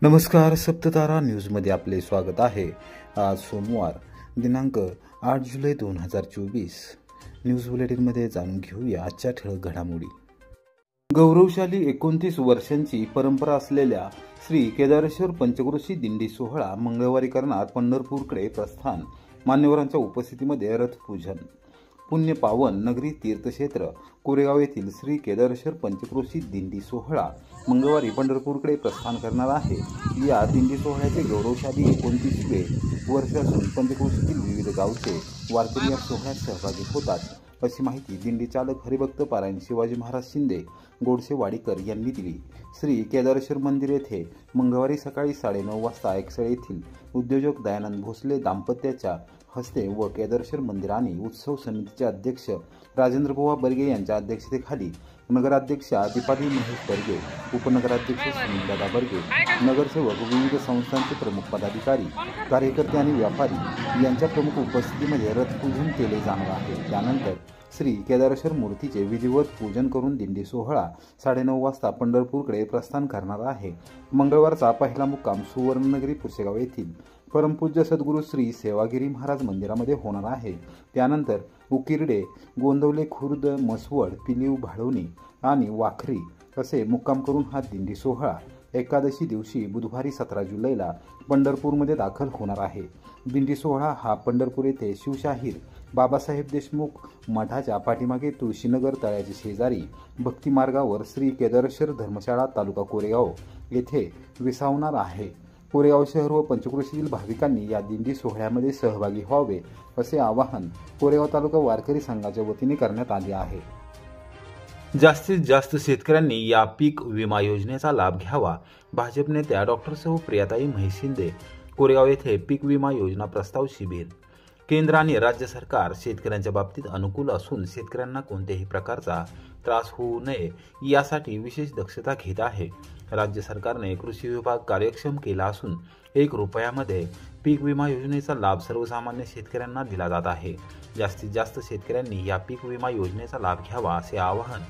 नमस्कार, सप्ततारा न्यूजमध्ये आपले स्वागत आहे। आज सोमवार दिनांक 8 जुलै 2024 न्यूज बुलेटिनमध्ये जाणून घेऊया आजच्या ठळक घडामोडी। गौरवशाली 29 वर्षांची परंपरा असलेल्या श्री केदारेश्वर पंचक्रोशी दिंडी सोहळा मंगळवारी करणार पंढरपूरकडे प्रस्थान। मान्यवरांच्या उपस्थितीमध्ये रथपूजन। पुण्य पावन नगरी तीर्थक्षेत्र कोरेगाव येथील श्री केदारेश्वर पंचक्रोशी दिंडी सोहळा मंगळवारी पंढरपूरकडे प्रस्थान करणार आहे। या दिंडी सोहळ्याचे गौरवशाली 29वे वर्ष असून पंचक्रोशीतील विविध गावचे वारकरी या सोहळ्यात सहभागी होतात, अशी माहिती दिंडी चालक हरिभक्त पारायण शिवाजी महाराज शिंदे गोडसे वाडीकर यांनी दिली। श्री केदारेश्वर मंदिर येथे मंगळवारी सकाळी 9:30 वाजता एकसळे येथील उद्योजक दयानंद भोसले दाम्पत्याच्या हस्ते व केदारेश्वर मंदिर आणि उत्सव समितीचे अध्यक्ष राजेंद्रबुवा बर्गे यांच्या अध्यक्षतेखाली नगराध्यक्षा दीपाली महेश बर्गे, उपनगराध्यक्ष सुनीलदादा बर्गे, नगरसेवक, विविध संस्थांचे प्रमुख पदाधिकारी, कार्यकर्ते आणि व्यापारी यांच्या प्रमुख उपस्थितीमध्ये रथपूजन केले जाणार आहे। त्यानंतर श्री केदारेश्वर मूर्तीचे विधिवत पूजन करून दिंडी सोहळा 9:30 वाजता पंढरपूरकडे प्रस्थान करणार आहे। मंगळवारचा पहिला मुक्काम सुवर्णनगरी पुसेगाव येथील परमपूज्य सद्गुरू श्री सेवागिरी महाराज मंदिरामध्ये होणार आहे। त्यानंतर उकिरडे, गोंदवले खुर्द, मसवड, पिलीव, भाळवणी आणि वाखरी असे मुक्काम करून हा दिंडी सोहळा एकादशी दिवशी बुधवारी 17 जुलैला पंढरपूरमध्ये दाखल होणार आहे। दिंडी सोहळा हा पंढरपूर येथे शिवशाहीर बाबासाहेब देशमुख मठाच्या पाठीमागे तुळशीनगर तळ्याच्या शेजारी भक्ती मार्गावर श्री केदारेश्वर धर्मशाळा तालुका कोरेगाव येथे विसावणार आहे। कोरेगाव शहर व पंचक्रोशीतील भाविकांनी या दिंडी सोहळ्यामध्ये सहभागी व्हावे असे आवाहन कोरेगाव तालुका वारकरी संघाच्या वतीने करण्यात आले आहे। जास्तीत जास्त शेतकऱ्यांनी या पीक विमा योजनेचा लाभ घ्यावा। भाजप नेत्या डॉक्टर सौ प्रियाताई म्हैशिंदे कोरेगाव येथे पीक विमा योजना प्रस्ताव शिबिर। केंद्र आणि राज्य सरकार शेतकऱ्यांच्या बाबतीत अनुकूल असून शेतकऱ्यांना कोणत्याही प्रकारचा त्रास होऊ नये यासाठी विशेष दक्षता घेत आहे। राज्य सरकारने कृषी विभाग कार्यक्षम केला असून 1 रुपयामध्ये पीक विमा योजनेचा लाभ सर्वसामान्य शेतकऱ्यांना दिला जात आहे। जास्तीत जास्त शेतकऱ्यांनी या पीक विमा योजनेचा लाभ घ्यावा असे आवाहन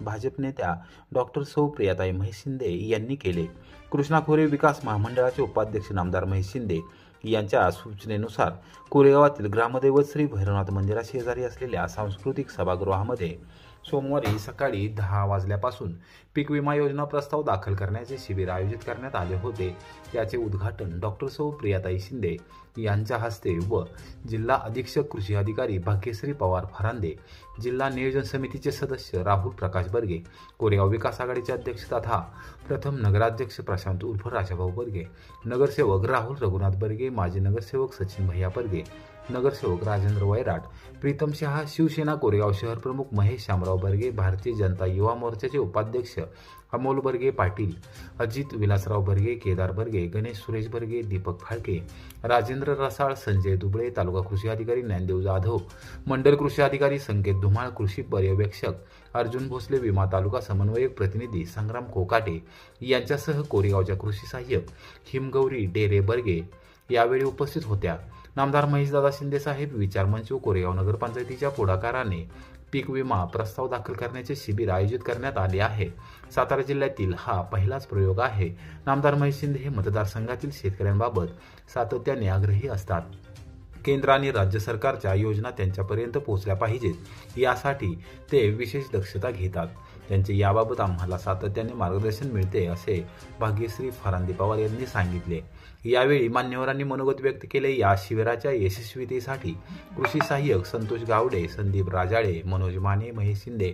भाजप नेत्या डॉक्टर सौ प्रियाताई म्हैशिंदे यांनी केले। कृष्णा खोरे विकास महामंडळाचे उपाध्यक्ष नामदार म्हैशिंदे यांच्या सूचनेनुसार कोरेगावातील ग्रामदैवत श्री भैरवनाथ मंदिराशेजारी असलेल्या सांस्कृतिक सभागृहामध्ये सोमवारी सकाळी 10 वाजल्यापासून पीक विमा योजना प्रस्ताव दाखल करण्याचे शिबिर आयोजित करण्यात आले होते। याचे उद्घाटन डॉक्टर सौ प्रियाताई शिंदे यांच्या हस्ते व जिल्हा अधीक्षक कृषी अधिकारी भाग्यश्री पवार फरांदे, जिल्हा नियोजन समितीचे सदस्य राहुल प्रकाश बर्गे, कोरेगाव विकास आघाडीचे अध्यक्ष तथा प्रथम नगराध्यक्ष प्रशांत उर्फ राजाभाऊ बर्गे, नगरसेवक राहुल रघुनाथ बर्गे, माजी नगरसेवक सचिन भैया बर्गे, नगरसेवक राजेंद्र वैराट, प्रीतम शहा, शिवसेना कोरेगाव शहर प्रमुख महेश शामराव बर्गे, भारतीय जनता युवा मोर्चाचे उपाध्यक्ष अमोल बर्गे पाटील, अजित विलासराव बर्गे, केदार बर्गे, गणेश सुरेश बर्गे, दीपक फाळके, राजेंद्र रसाळ, संजय दुबळे, तालुका कृषी अधिकारी ज्ञानदेव जाधव, मंडल कृषी अधिकारी संकेत धुमाळ, कृषी पर्यवेक्षक अर्जुन भोसले, विमा तालुका समन्वयक प्रतिनिधी संग्राम कोकाटे यांच्यासह कोरेगावच्या कृषी सहाय्यक हिमगौरी डेरे बर्गे यावेळी उपस्थित होत्या। नामदार महेशदादा शिंदे साहेब विचार मंच व कोरेगाव नगरपंचायतीच्या पुढाकाराने पीक विमा प्रस्ताव दाखल करण्याचे शिबिर आयोजित करण्यात आले आहे। सातारा जिल्ह्यातील हा पहिलाच प्रयोग आहे। नामदार महेश शिंदे हे मतदारसंघातील शेतकऱ्यांबाबत सातत्याने आग्रही असतात। केंद्र आणि राज्य सरकारच्या योजना त्यांच्यापर्यंत पोहोचल्या पाहिजेत यासाठी ते विशेष दक्षता घेतात। त्यांचे याबाबत आम्हाला सातत्याने मार्गदर्शन मिळते असे भाग्यश्री फरांदे पवार यांनी सांगितले। यावेळी मान्यवरांनी मनोगत व्यक्त केले। या शिबिराच्या यशस्वीतेसाठी कृषी सहाय्यक संतोष गावडे, संदीप राजाळे, मनोज माने, महेश शिंदे,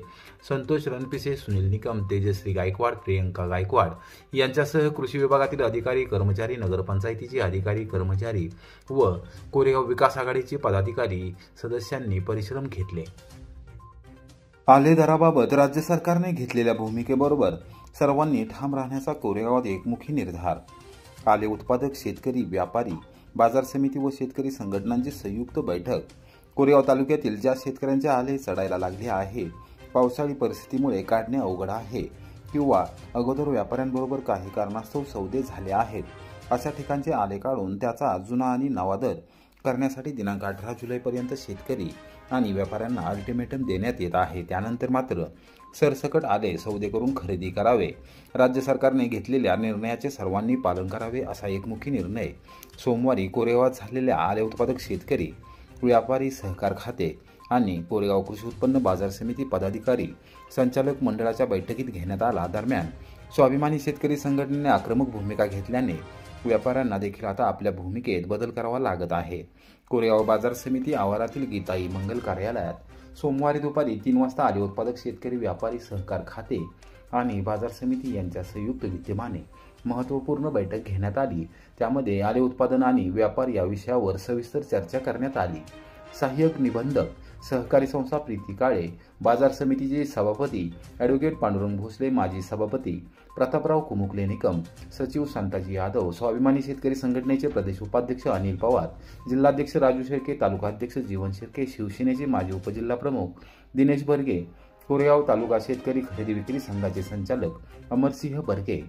संतोष रणपिसे, सुनील निकम, तेजश्री गायकवाड, प्रियंका गायकवाड यांच्यासह कृषी विभागातील अधिकारी कर्मचारी, नगरपंचायतीचे अधिकारी कर्मचारी व कोरेगाव विकास आघाडीचे पदाधिकारी सदस्यांनी परिश्रम घेतले। आले दराबाबत राज्य सरकारने घेतलेल्या भूमिकेबरोबर सर्वांनी ठाम राहण्याचा कोरेगावात एकमुखी निर्धार। आले उत्पादक शेतकरी, व्यापारी, बाजार समिती व शेतकरी संघटनांची संयुक्त बैठक। कोरेगाव तालुक्यातील ज्या शेतकऱ्यांचे आले चढायला लागले आहे, पावसाळी परिस्थितीमुळे काढणे अवघड आहे किंवा अगोदर व्यापाऱ्यांबरोबर काही कारणास्तव सौदे झाले आहेत, अशा ठिकाणचे आले काढून त्याचा जुना आणि नवा दर करण्यासाठी दिनांक 18 जुलैपर्यंत शेतकरी आणि व्यापाऱ्यांना अल्टिमेटम देण्यात येत आहे। त्यानंतर मात्र सरसकट आले सौदे करून खरेदी करावे. राज्य सरकारने घेतलेल्या निर्णयाचे सर्वांनी पालन करावे असा एकमुखी निर्णय सोमवारी कोरेगावात झालेल्या आले उत्पादक शेतकरी, व्यापारी सहकार खाते आणि कोरेगाव कृषी उत्पन्न बाजार समिती पदाधिकारी संचालक मंडळाच्या बैठकीत घेण्यात आला. दरम्यान स्वाभिमानी शेतकरी संघटनेने आक्रमक भूमिका घेतल्याने व्यापाऱ्यांना देखील आता आपल्या भूमिकेत बदल करावा लागत आहे. कोरेगाव बाजार समिती आवारातील गीताई मंगल कार्यालयात सोमवारी दुपारी 3 वाजता आले उत्पादक शेतकरी, व्यापारी सहकार खाते आणि बाजार समिती यांच्या संयुक्त विद्यमाने महत्त्वपूर्ण बैठक घेण्यात आली. त्यामध्ये आले उत्पादन आणि व्यापार या विषयावर सविस्तर चर्चा करण्यात आली. सहाय्यक निबंधक सहकारी संस्था प्रीती काळे, बाजार समितीचे सभापती ॲडव्होकेट पांडुरंग भोसले, माजी सभापती प्रतापराव कुमुकले निकम, सचिव शांताजी यादव, स्वाभिमानी शेतकरी संघटनेचे प्रदेश उपाध्यक्ष अनिल पवार, जिल्हाध्यक्ष राजू शेळके, तालुकाध्यक्ष जीवन शेळके, शिवसेनेचे माजी उपजिल्हाप्रमुख दिनेश बर्गे, कोरेगाव तालुका शेतकरी खरेदी विक्री संघाचे संचालक अमरसिंह बर्गे,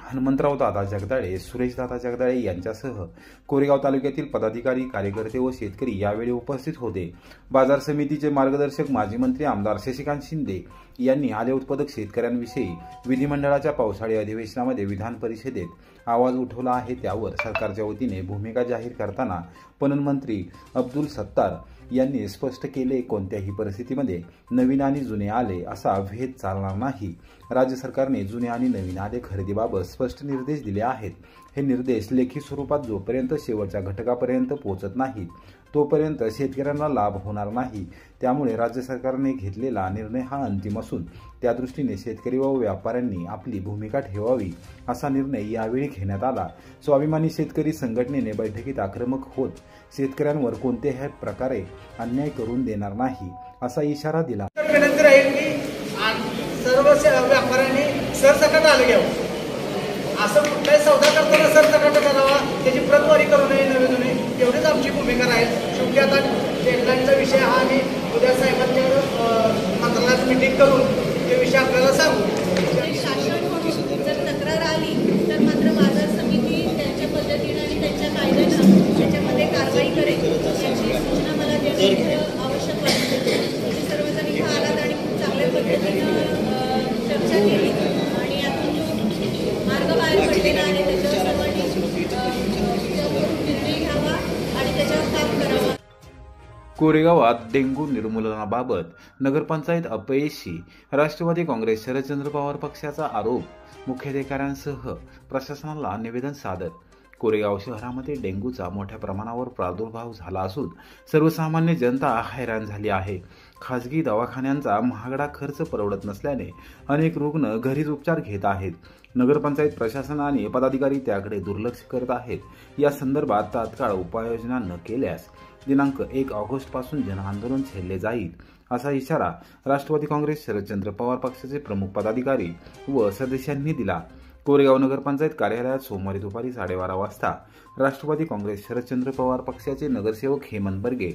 हनुमंतराव दादा जगदाळे, सुरेश दादा जगदाळे यांच्यासह कोरेगाव तालुक्यातील पदाधिकारी, कार्यकर्ते व शेतकरी यावेळी उपस्थित होते. बाजार समितीचे मार्गदर्शक माजी मंत्री आमदार शशिकांत शिंदे यांनी आले उत्पादक शेतकऱ्यांविषयी विधिमंडळाच्या पावसाळी अधिवेशनामध्ये विधान परिषदेत आवाज उठवला आहे. त्यावर सरकारच्या वतीने भूमिका जाहीर करताना पणन मंत्री अब्दुल सत्तार यांनी स्पष्ट केले, कोणत्याही परिस्थितीमध्ये नवीन आणि जुने आले असा भेद चालणार नाही. राज्य सरकारने जुने आणि नवीन आले खरेदीबाबत स्पष्ट निर्देश दिले आहेत. हे निर्देश लेखी स्वरूपात जोपर्यंत शेवटच्या घटकापर्यंत पोहोचत नाहीत तोपर्यंत शेतकऱ्यांना लाभ होणार नाही. त्यामुळे राज्य सरकारने घेतलेला निर्णय हा अंतिम असून त्यादृष्टीने शेतकरी व व्यापाऱ्यांनी आपली भूमिका ठेवावी असा निर्णय यावेळी घेण्यात आला. स्वाभिमानी शेतकरी संघटनेने बैठकीत आक्रमक होत शेतकऱ्यांवर कोणत्याही प्रकारे अन्याय करून देणार नाही असा इशारा दिला. विनंती राहील की सर्व व्यापाऱ्यांनी सरसकट आलं घ्यावं. असं कुठलाही सौदा करताना सरसकट करावा, त्याची प्रतवारी करू नये नवे जुने, एवढीच आमची भूमिका राहील. शेवटी आता डेडलाईनचा विषय हा आणि उद्या साहेबांच्या मंत्रालयात मिटिंग करून ते विषय आपल्याला सांगू. शासन म्हणून जर तक्रार आली तर मात्र बाजार समिती त्यांच्या पद्धतीने आणि त्यांच्या कायद्यानं त्याच्यामध्ये कारवाई करेल याची सूचना मला देणं आवश्यक वाटते. तुम्ही सर्वजण इथं आलात आणि खूप चांगल्या पद्धतीनं चर्चा केली आणि यातून जो मार्ग बाहेर पडलेला आहे त्याच्यावर सर्वांनी निर्णय घ्यावा आणि त्याच्यावर काम करावं. कोरेगावात डेंग्यू निर्मूलनाबाबत नगरपंचायत अपयशी, राष्ट्रवादी काँग्रेस शरदचंद्र पवार पक्षाचा आरोप, मुख्याधिकाऱ्यांसह प्रशासनाला निवेदन सादर. कोरेगाव शहरामध्ये डेंग्यूचा मोठ्या प्रमाणावर प्रादुर्भाव झाला असून सर्वसामान्य जनता हैराण झाली आहे. खासगी दवाखान्यांचा महागडा खर्च परवडत नसल्याने अनेक रुग्ण घरीच उपचार घेत आहेत. नगरपंचायत प्रशासन आणि पदाधिकारी त्याकडे दुर्लक्ष करत आहेत. या संदर्भात तात्काळ उपाययोजना न केल्यास दिनांक 1 ऑगस्टपासून जनआंदोलन छेडले जाईल असा इशारा राष्ट्रवादी काँग्रेस शरदचंद्र पवार पक्षाचे प्रमुख पदाधिकारी व सदस्यांनी दिला. कोरेगाव नगरपंचायत कार्यालयात सोमवारी दुपारी 12:30 वाजता राष्ट्रवादी काँग्रेस शरदचंद्र पवार पक्षाचे नगरसेवक हेमंत बर्गे,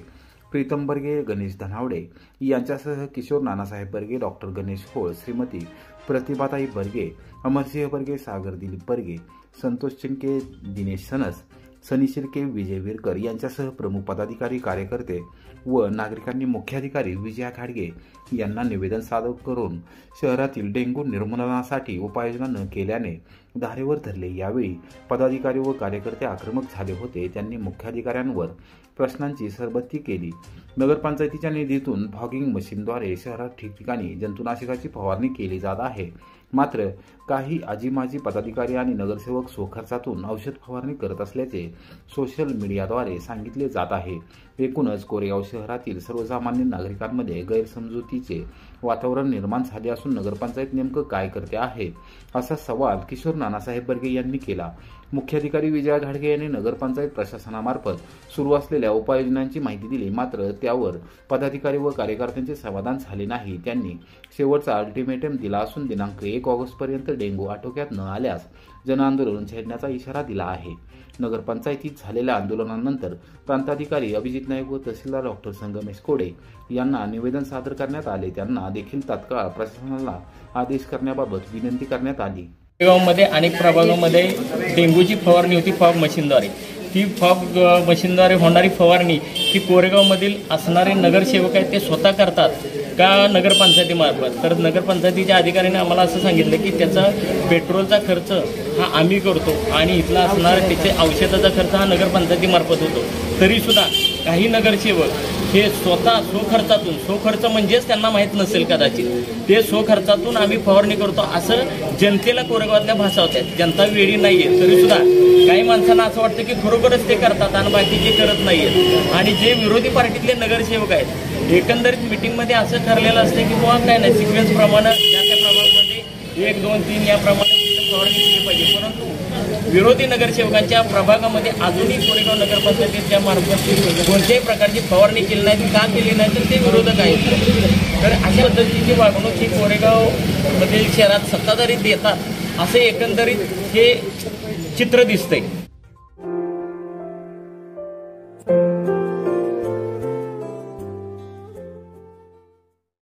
प्रीतम बर्गे, गणेश धनावडे यांच्यासह किशोर नानासाहेब बर्गे, डॉक्टर गणेश होळ, श्रीमती प्रतिभाताई बर्गे, अमरसिंह बर्गे, सागर दिलीप बर्गे, संतोष चिंके, दिनेश सनस, सनी शिर्के, विजय विरकर यांच्यासह प्रमुख पदाधिकारी, कार्यकर्ते व नागरिकांनी मुख्याधिकारी विजया घाडगे यांना निवेदन सादर करून शहरातील डेंग्यू निर्मूलनासाठी उपाययोजना न केल्याने धारेवर धरले. यावेळी पदाधिकारी व कार्यकर्ते आक्रमक झाले होते. त्यांनी मुख्याधिकाऱ्यांवर प्रश्नांची सरबत्ती केली. नगरपंचायतीच्या निधीतून फॉगिंग मशीनद्वारे शहरात ठिकठिकाणी जंतुनाशकाची फवारणी केली जात आहे. मात्र काही आजीमाजी पदाधिकारी आणि नगरसेवक स्वखर्चातून औषध फवारणी करत असल्याचे सोशल मीडियाद्वारे सांगितले जात आहे. एकूणच कोरेगाव शहरातील सर्वसामान्य नागरिकांमध्ये गैरसमजुतीचे वातावरण निर्माण झाले असून नगरपंचायत नेमकं काय करते आहे असा सवाल किशोर नानासाहेब बर्गे यांनी केला. मुख्याधिकारी विजया घाडगे यांनी नगरपंचायत प्रशासनामार्फत सुरू असलेल्या उपाययोजनांची माहिती दिली. मात्र त्यावर पदाधिकारी व कार्यकर्त्यांचे समाधान झाले नाही. त्यांनी शेवटचा अल्टिमेटम दिला असून दिनांक 1 ऑगस्टपर्यंत डेंग्यू आटोक्यात न आल्यास जनआंदोलन छेडण्याचा इशारा दिला आहे. नगरपंचायतीत झालेल्या आंदोलनानंतर प्रांताधिकारी अभिजित नाईक व तहसीलदार डॉक्टर संगमेश कोडे यांना निवेदन सादर करण्यात आले. त्यांना देखील तात्काळ प्रशासनाला आदेश करण्याबाबत विनंती करण्यात आली. कोरेगावमध्ये अनेक प्रभागामध्ये डेंग्यूची फवारणी होती फॉग मशीनद्वारे. ती फॉग मशीनद्वारे होणारी फवारणी ही कोरेगावमधील असणारे नगरसेवक आहेत ते स्वतः करतात का नगरपंचायतीमार्फत? तर नगरपंचायतीच्या अधिकाऱ्याने आम्हाला असं सांगितलं की त्याचा पेट्रोलचा खर्च हा आम्ही करतो आणि इथला असणारा त्याचे औषधाचा खर्च हा नगरपंचायतीमार्फत होतो. तरीसुद्धा काही नगरसेवक हे स्वतः स्वखर्च म्हणजेच त्यांना माहीत नसेल कदाचित, ते स्वखर्चातून आम्ही फवारणी करतो असं जनतेला कोरेगावातल्या भासावतात. जनता वेळी नाही आहे तरीसुद्धा काही माणसांना असं वाटतं की खरोखरच ते करतात आणि बाकीचे करत नाही आहेत. आणि जे विरोधी पार्टीतले नगरसेवक आहेत एकंदरीत मिटिंगमध्ये असं ठरलेलं असतं की बुवा काय नाही सिक्वेन्स प्रमाणे ज्या त्या प्रभागामध्ये 1, 2, 3 याप्रमाणे फवारणी केली पाहिजे. परंतु विरोधी नगरसेवकांच्या प्रभागामध्ये अजूनही कोरेगाव नगरपंचायतीच्या मार्फत कोणत्याही प्रकारची फवारणी केली नाही. का केली नाही तर ते विरोधक आहेत. तर अशा पद्धतीची वागणूक ही कोरेगावमधील शहरात सत्ताधारी देतात असं एकंदरीत हे चित्र दिसतंय.